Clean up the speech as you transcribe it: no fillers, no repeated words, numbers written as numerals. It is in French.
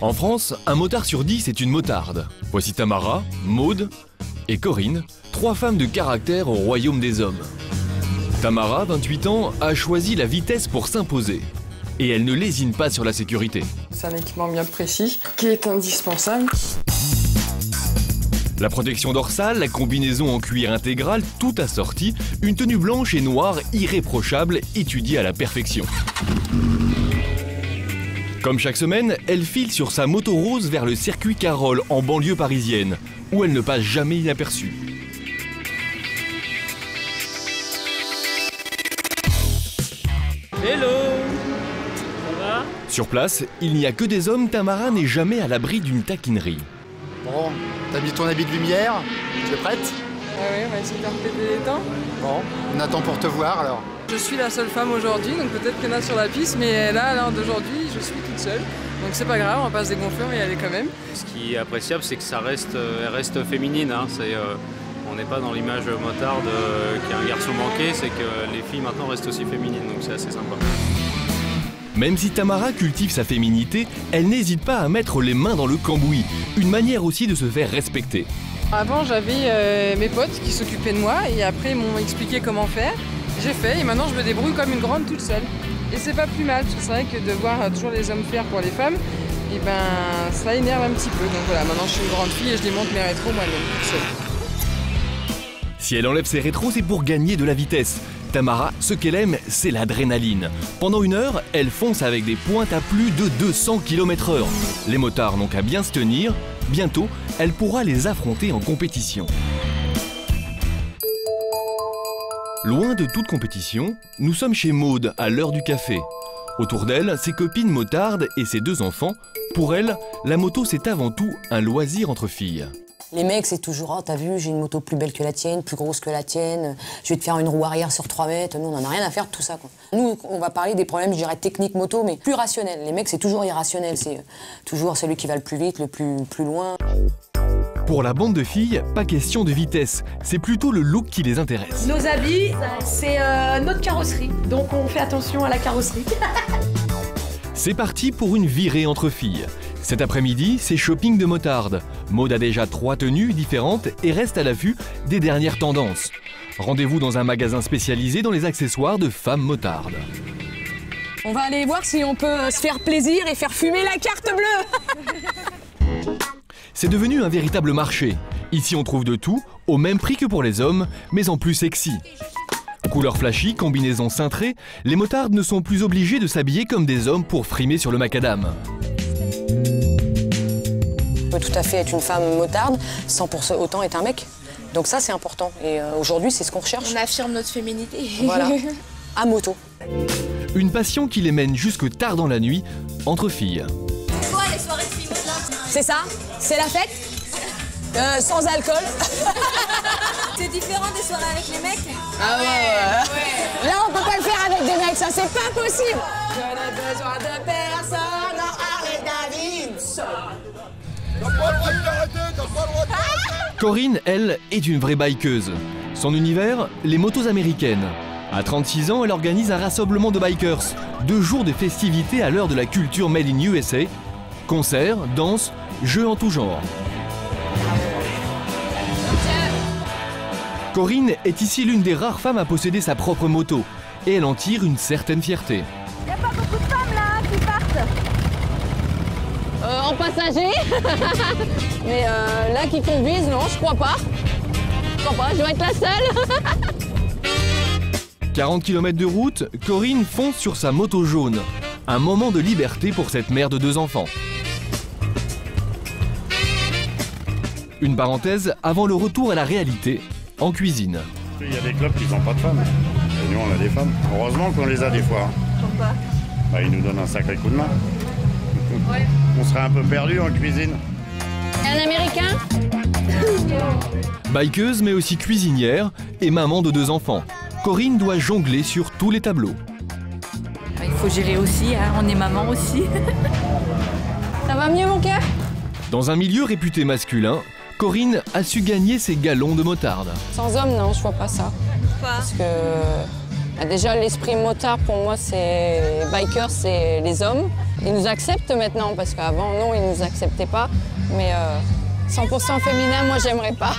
En France, un motard sur 10 est une motarde. Voici Tamara, Maude et Corinne, 3 femmes de caractère au royaume des hommes. Tamara, 28 ans, a choisi la vitesse pour s'imposer. Et elle ne lésine pas sur la sécurité. C'est un équipement bien précis qui est indispensable. La protection dorsale, la combinaison en cuir intégral, tout assorti, une tenue blanche et noire irréprochable, étudiée à la perfection. Comme chaque semaine, elle file sur sa moto rose vers le circuit Carole en banlieue parisienne, où elle ne passe jamais inaperçue. Hello! Ça va? Sur place, il n'y a que des hommes, Tamara n'est jamais à l'abri d'une taquinerie. Bon, t'as mis ton habit de lumière? Tu es prête? Oui, on va essayer de répéter les temps. Bon, on attend pour te voir alors. Je suis la seule femme aujourd'hui, donc peut-être qu'il y en a sur la piste, mais là, à l'heure d'aujourd'hui, je suis toute seule. Donc c'est pas grave, on va pas se dégonfler, on va y aller quand même. Ce qui est appréciable, c'est que elle reste féminine. Hein. On n'est pas dans l'image motarde qui est un garçon manqué, c'est que les filles maintenant restent aussi féminines, donc c'est assez sympa. Même si Tamara cultive sa féminité, elle n'hésite pas à mettre les mains dans le cambouis, une manière aussi de se faire respecter. Avant, j'avais mes potes qui s'occupaient de moi et après, ils m'ont expliqué comment faire. J'ai fait et maintenant, je me débrouille comme une grande toute seule. Et c'est pas plus mal, parce que c'est vrai que de voir toujours les hommes faire pour les femmes, et ben, ça énerve un petit peu. Donc voilà, maintenant, je suis une grande fille et je démonte mes rétros moi-même, toute seule. Si elle enlève ses rétros, c'est pour gagner de la vitesse. Tamara, ce qu'elle aime, c'est l'adrénaline. Pendant 1 heure, elle fonce avec des pointes à plus de 200 km/h. Les motards n'ont qu'à bien se tenir. Bientôt, elle pourra les affronter en compétition. Loin de toute compétition, nous sommes chez Maude, à l'heure du café. Autour d'elle, ses copines motardes et ses 2 enfants. Pour elle, la moto, c'est avant tout un loisir entre filles. Les mecs, c'est toujours « Oh, t'as vu, j'ai une moto plus belle que la tienne, plus grosse que la tienne, je vais te faire une roue arrière sur 3 mètres. » Nous, on n'en a rien à faire de tout ça, quoi. Nous, on va parler des problèmes, je dirais, techniques moto, mais plus rationnels. Les mecs, c'est toujours irrationnel. C'est toujours celui qui va le plus vite, le plus loin. Pour la bande de filles, pas question de vitesse. C'est plutôt le look qui les intéresse. Nos habits, c'est notre carrosserie. Donc, on fait attention à la carrosserie. C'est parti pour une virée entre filles. Cet après-midi, c'est shopping de motarde. Maude a déjà 3 tenues différentes et reste à l'affût des dernières tendances. Rendez-vous dans un magasin spécialisé dans les accessoires de femmes motardes. On va aller voir si on peut se faire plaisir et faire fumer la carte bleue. C'est devenu un véritable marché. Ici, on trouve de tout, au même prix que pour les hommes, mais en plus sexy. Couleurs flashy, combinaisons cintrées, les motardes ne sont plus obligés de s'habiller comme des hommes pour frimer sur le macadam. On peut tout à fait être une femme motarde sans pour autant être un mec. Donc ça, c'est important. Et aujourd'hui, c'est ce qu'on recherche. On affirme notre féminité. Voilà, à moto. Une passion qui les mène jusque tard dans la nuit, entre filles. C'est quoi les soirées de filles motardes? C'est ça, c'est la fête, sans alcool. C'est différent des soirées avec les mecs? Ah ouais. Là, on peut pas le faire avec des mecs, ça, c'est pas possible. Je n'ai besoin de personne, non, arrête David, seul. Corinne, elle, est une vraie bikeuse. Son univers, les motos américaines. À 36 ans, elle organise un rassemblement de bikers. 2 jours de festivités à l'heure de la culture Made in USA. Concerts, danses, jeux en tout genre. Corinne est ici l'une des rares femmes à posséder sa propre moto. Et elle en tire une certaine fierté. Il n'y a pas beaucoup de femmes là qui partent. En passager. Mais là, qui conduisent, non, je crois pas. Je crois pas, je dois être la seule. 40 km de route, Corinne fonce sur sa moto jaune. Un moment de liberté pour cette mère de 2 enfants. Une parenthèse avant le retour à la réalité, en cuisine. Il y a des clubs qui n'ont pas de femmes. Et nous, on a des femmes. Heureusement qu'on les a des fois. Pourquoi? Bah, ils nous donnent un sacré coup de main. Ouais. On serait un peu perdu en cuisine. Un Américain? Bikeuse mais aussi cuisinière et maman de 2 enfants. Corinne doit jongler sur tous les tableaux. Il faut gérer aussi, hein, on est maman aussi. Ça va mieux, mon cœur? Dans un milieu réputé masculin, Corinne a su gagner ses galons de motarde. Sans homme, non, je vois pas ça. Pourquoi? Parce que Déjà, l'esprit motard, pour moi, c'est biker, c'est les hommes. Ils nous acceptent maintenant, parce qu'avant, non, ils ne nous acceptaient pas. Mais 100% féminin, moi, j'aimerais pas.